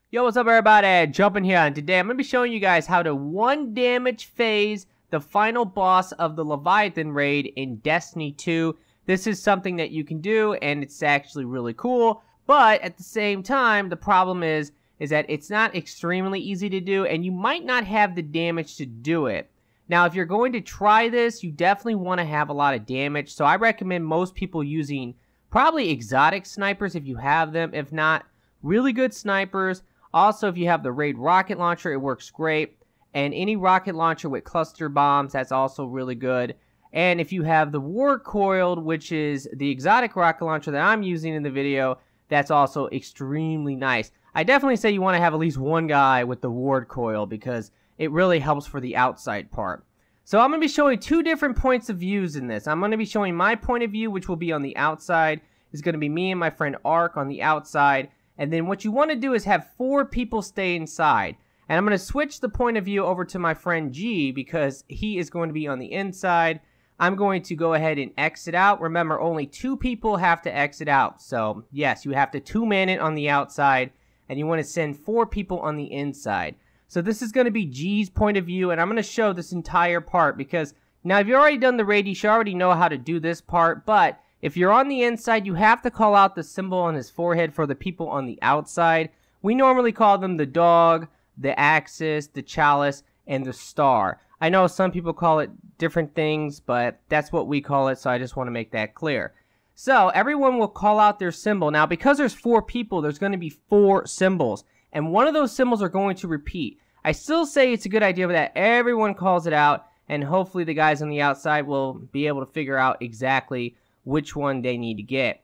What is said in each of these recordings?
Yo, what's up everybody? Jumping here, and today I'm going to be showing you guys how to 1 damage phase the final boss of the Leviathan raid in Destiny 2. This is something that you can do, and it's actually really cool, but at the same time, the problem is that it's not extremely easy to do, and you might not have the damage to do it. Now, if you're going to try this, you definitely want to have a lot of damage, so I recommend most people using probably exotic snipers if you have them. If not, really good snipers. Also, if you have the raid rocket launcher, it works great. And any rocket launcher with cluster bombs, that's also really good. And if you have the war coiled, which is the exotic rocket launcher that I'm using in the video, that's also extremely nice. I definitely say you want to have at least one guy with the ward coil because it really helps for the outside part. So I'm going to be showing 2 different points of views in this. I'm going to be showing my point of view, which will be on the outside. It's going to be me and my friend Ark on the outside. And then what you want to do is have 4 people stay inside. And I'm going to switch the point of view over to my friend G because he is going to be on the inside. I'm going to go ahead and exit out. Remember, only 2 people have to exit out. So, yes, you have to 2-man it on the outside. And you want to send 4 people on the inside. So this is going to be G's point of view. And I'm going to show this entire part because now if you've already done the raid, you should already know how to do this part. But if you're on the inside, you have to call out the symbol on his forehead for the people on the outside. We normally call them the dog, the axis, the chalice, and the star. I know some people call it different things, but that's what we call it, so I just want to make that clear. So everyone will call out their symbol. Now, because there's 4 people, there's going to be 4 symbols, and one of those symbols are going to repeat. I still say it's a good idea that everyone calls it out, and hopefully the guys on the outside will be able to figure out exactly which one they need to get.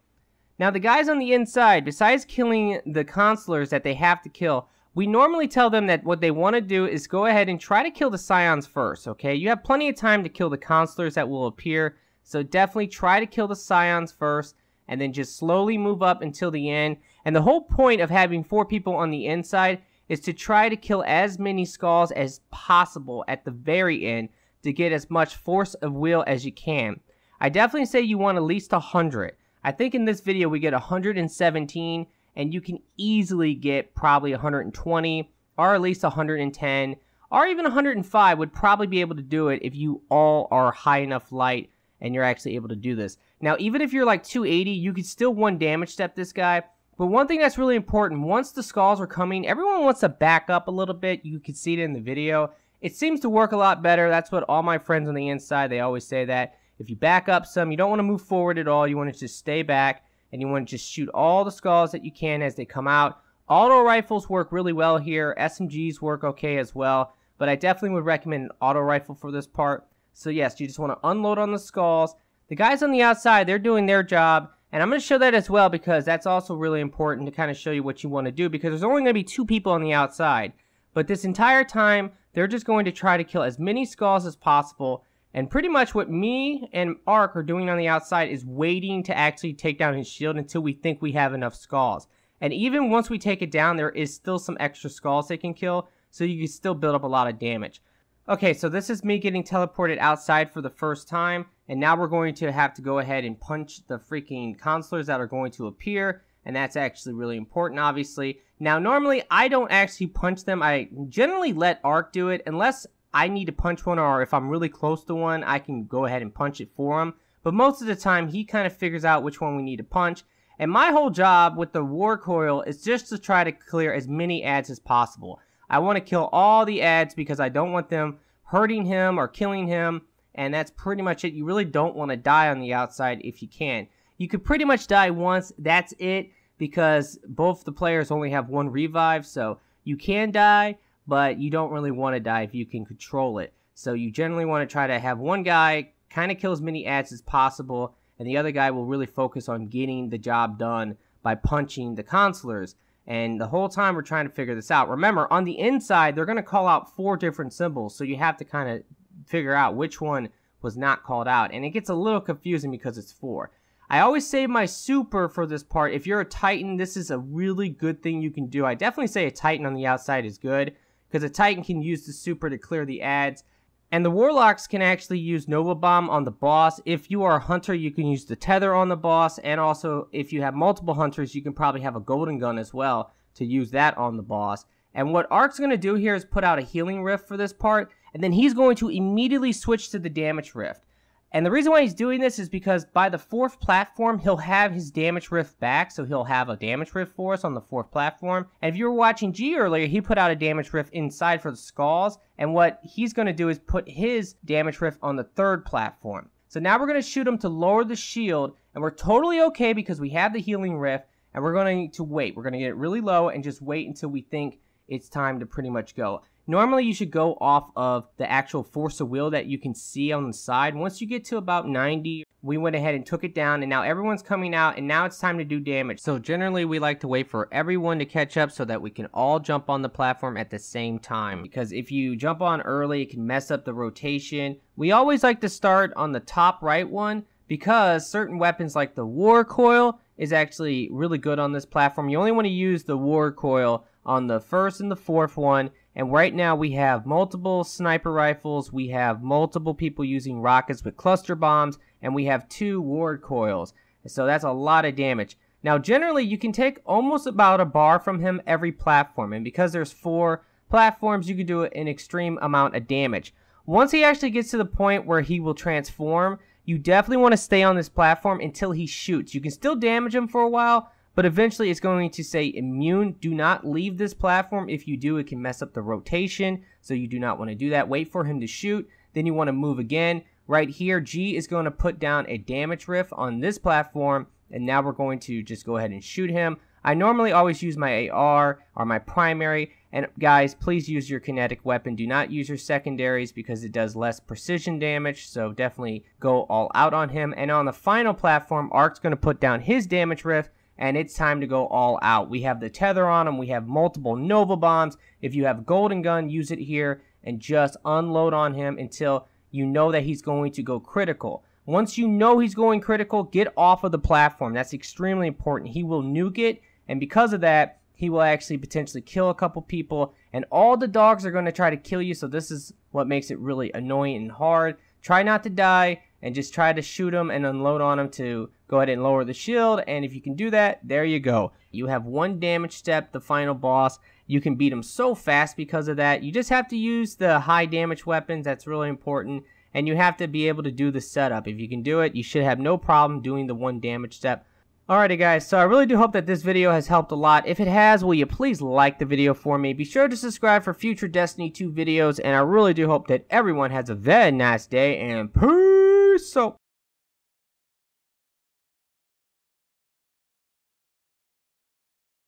Now, the guys on the inside, besides killing the consulars that they have to kill, we normally tell them that what they want to do is go ahead and try to kill the scions first, okay? You have plenty of time to kill the consulars that will appear, so definitely try to kill the scions first, and then just slowly move up until the end. And the whole point of having 4 people on the inside is to try to kill as many skulls as possible at the very end to get as much force of will as you can. I definitely say you want at least 100. I think in this video we get 117, and you can easily get probably 120, or at least 110, or even 105 would probably be able to do it if you all are high enough light and you're actually able to do this. Now, even if you're like 280, you could still 1 damage step this guy. But one thing that's really important, once the skulls are coming, everyone wants to back up a little bit. You can see it in the video. It seems to work a lot better. That's what all my friends on the inside, they always say that. If you back up some, you don't want to move forward at all. You want to just stay back, and you want to just shoot all the skulls that you can as they come out. Auto rifles work really well here. SMGs work okay as well, but I definitely would recommend an auto rifle for this part. So yes, you just want to unload on the skulls. The guys on the outside, they're doing their job, and I'm going to show that as well because that's also really important to kind of show you what you want to do because there's only going to be 2 people on the outside. But this entire time, they're just going to try to kill as many skulls as possible. And pretty much what me and Ark are doing on the outside is waiting to actually take down his shield until we think we have enough skulls. And even once we take it down, there is still some extra skulls they can kill, so you can still build up a lot of damage. Okay, so this is me getting teleported outside for the first time, and now we're going to have to go ahead and punch the freaking consulars that are going to appear, and that's actually really important, obviously. Now, normally, I don't actually punch them. I generally let Ark do it, unless I need to punch one, or if I'm really close to one, I can go ahead and punch it for him. But most of the time, he kind of figures out which one we need to punch. And my whole job with the war coil is just to try to clear as many ads as possible. I want to kill all the ads because I don't want them hurting him or killing him. And that's pretty much it. You really don't want to die on the outside if you can. You could pretty much die once. That's it, because both the players only have 1 revive. So you can die, but you don't really want to die if you can control it. So you generally want to try to have one guy kind of kill as many ads as possible, and the other guy will really focus on getting the job done by punching the consulars. And the whole time we're trying to figure this out. Remember, on the inside, they're going to call out 4 different symbols, so you have to kind of figure out which one was not called out. And it gets a little confusing because it's 4. I always save my super for this part. If you're a Titan, this is a really good thing you can do. I definitely say a Titan on the outside is good, because a Titan can use the super to clear the ads. And the Warlocks can actually use Nova Bomb on the boss. If you are a Hunter, you can use the Tether on the boss. And also, if you have multiple Hunters, you can probably have a Golden Gun as well to use that on the boss. And what Ark's going to do here is put out a healing rift for this part, and then he's going to immediately switch to the damage rift. And the reason why he's doing this is because by the 4th platform, he'll have his damage rift back, so he'll have a damage rift for us on the 4th platform. And if you were watching G earlier, he put out a damage rift inside for the skulls, and what he's going to do is put his damage rift on the 3rd platform. So now we're going to shoot him to lower the shield, and we're totally okay because we have the healing rift, and we're going to wait. We're going to get it really low and just wait until we think it's time to pretty much go. Normally, you should go off of the actual force of will that you can see on the side. Once you get to about 90, we went ahead and took it down, and now everyone's coming out, and now it's time to do damage. So generally, we like to wait for everyone to catch up so that we can all jump on the platform at the same time. Because if you jump on early, it can mess up the rotation. We always like to start on the top right one because certain weapons like the war coil is actually really good on this platform. You only want to use the war coil on the 1st and the 4th one. And right now we have multiple sniper rifles, we have multiple people using rockets with cluster bombs, and we have 2 ward coils. So that's a lot of damage. Now generally you can take almost about a bar from him every platform, and because there's 4 platforms, you can do an extreme amount of damage. Once he actually gets to the point where he will transform, you definitely want to stay on this platform until he shoots. You can still damage him for a while, but eventually it's going to say immune. Do not leave this platform. If you do, it can mess up the rotation, so you do not want to do that. Wait for him to shoot, then you want to move again. Right here, G is going to put down a damage rift on this platform, and now we're going to just go ahead and shoot him. I normally always use my AR or my primary, and guys, please use your kinetic weapon. Do not use your secondaries because it does less precision damage, so definitely go all out on him. And on the final platform, Ark's going to put down his damage rift, and it's time to go all out. We have the tether on him. We have multiple Nova bombs. If you have golden gun, use it here and just unload on him until you know that he's going to go critical. Once you know he's going critical, get off of the platform. That's extremely important. He will nuke it, and because of that, he will actually potentially kill a couple people, and all the dogs are going to try to kill you, so this is what makes it really annoying and hard. Try not to die, and just try to shoot him and unload on him to go ahead and lower the shield, and if you can do that, there you go. You have 1 damage step, the final boss. You can beat him so fast because of that. You just have to use the high damage weapons. That's really important, and you have to be able to do the setup. If you can do it, you should have no problem doing the 1 damage step. Alrighty guys, so I really do hope that this video has helped a lot. If it has, will you please like the video for me? Be sure to subscribe for future Destiny 2 videos, and I really do hope that everyone has a very nice day, and peace out.